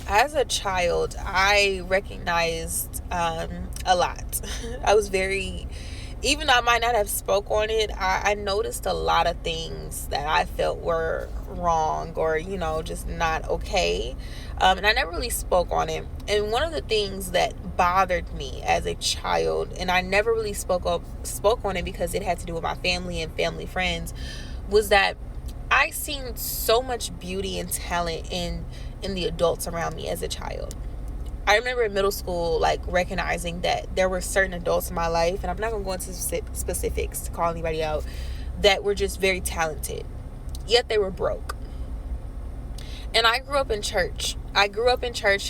As a child, I recognized a lot. I was very, even though I might not have spoke on it, I noticed a lot of things that I felt were wrong or, just not okay. And I never really spoke on it. And one of the things that bothered me as a child, and I never really spoke on it because it had to do with my family and family friends, was that I seen so much beauty and talent in the adults around me as a child. I remember in middle school, like, recognizing that there were certain adults in my life, and I'm not going to go into specifics to call anybody out, that were just very talented, yet they were broke. And I grew up in church.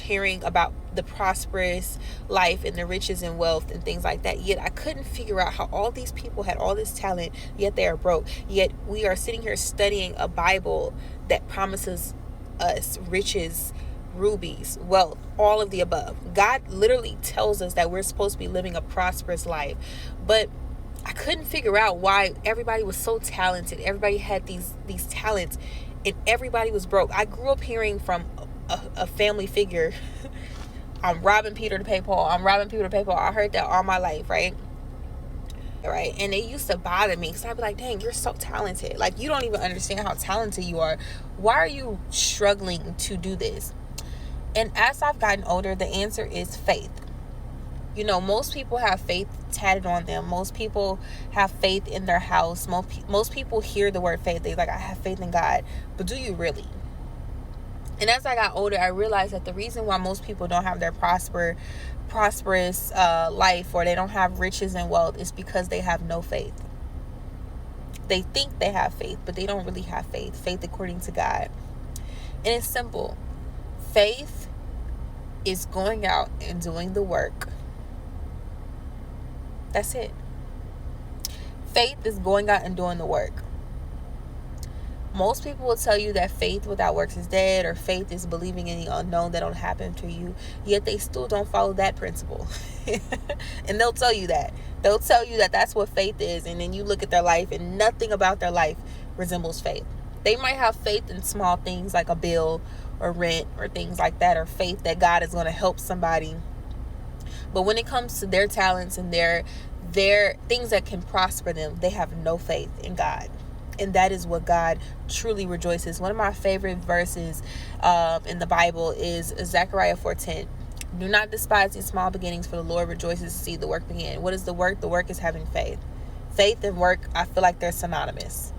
Hearing about the prosperous life and the riches and wealth and things like that. Yet I couldn't figure out how all these people had all this talent, yet they are broke. Yet we are sitting here studying a Bible that promises us riches, rubies, wealth, all of the above. God literally tells us that we're supposed to be living a prosperous life. But I couldn't figure out why everybody was so talented. Everybody had these talents, and everybody was broke. I grew up hearing from a family figure, I'm robbing Peter to pay Paul. I'm robbing Peter to pay Paul. I heard that all my life, right? Right. And it used to bother me because I'd be like, dang, you're so talented. Like, you don't even understand how talented you are. Why are you struggling to do this? And as I've gotten older, the answer is faith. Most people have faith tatted on them. Most people have faith in their house. Most people hear the word faith. They're like, I have faith in God. But do you really? And as I got older, I realized that the reason why most people don't have their prosperous life, or they don't have riches and wealth, is because they have no faith. They think they have faith, but they don't really have faith. Faith according to God. And it's simple. Faith is going out and doing the work. That's it. Faith is going out and doing the work. Most people will tell you that faith without works is dead, or faith is believing in the unknown that don't happen to you, yet they still don't follow that principle. And they'll tell you that. They'll tell you that that's what faith is, and then you look at their life and nothing about their life resembles faith. They might have faith in small things like a bill or rent or things like that, or faith that God is going to help somebody. But when it comes to their talents and their things that can prosper them, they have no faith in God. And that is what God truly rejoices. One of my favorite verses in the Bible is Zechariah 4:10. Do not despise these small beginnings, for the Lord rejoices to see the work begin. What is the work? The work is having faith. Faith and work, I feel like they're synonymous.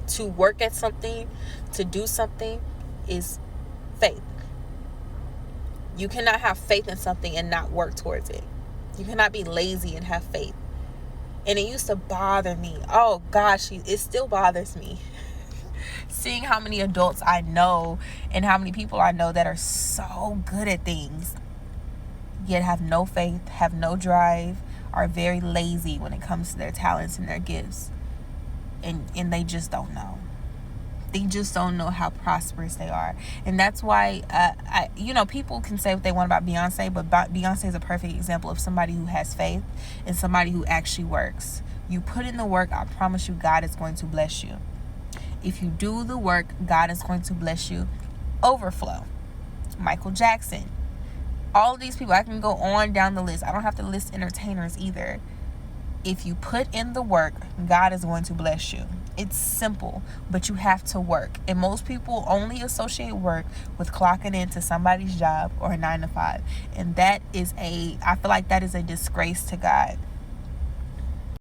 To work at something, to do something, is faith. You cannot have faith in something and not work towards it. You cannot be lazy and have faith. And it used to bother me. Oh gosh, it still bothers me. Seeing how many adults I know and how many people I know that are so good at things, yet have no faith, have no drive, are very lazy when it comes to their talents and their gifts. And they just don't know. They just don't know how prosperous they are. And that's why, people can say what they want about Beyonce, but Beyonce is a perfect example of somebody who has faith and somebody who actually works. You put in the work, I promise you, God is going to bless you. If you do the work, God is going to bless you. Overflow. Michael Jackson. All of these people, I can go on down the list. I don't have to list entertainers either. If you put in the work, God is going to bless you. It's simple, but you have to work. And most people only associate work with clocking into somebody's job or a 9 to 5. And I feel like that is a disgrace to God.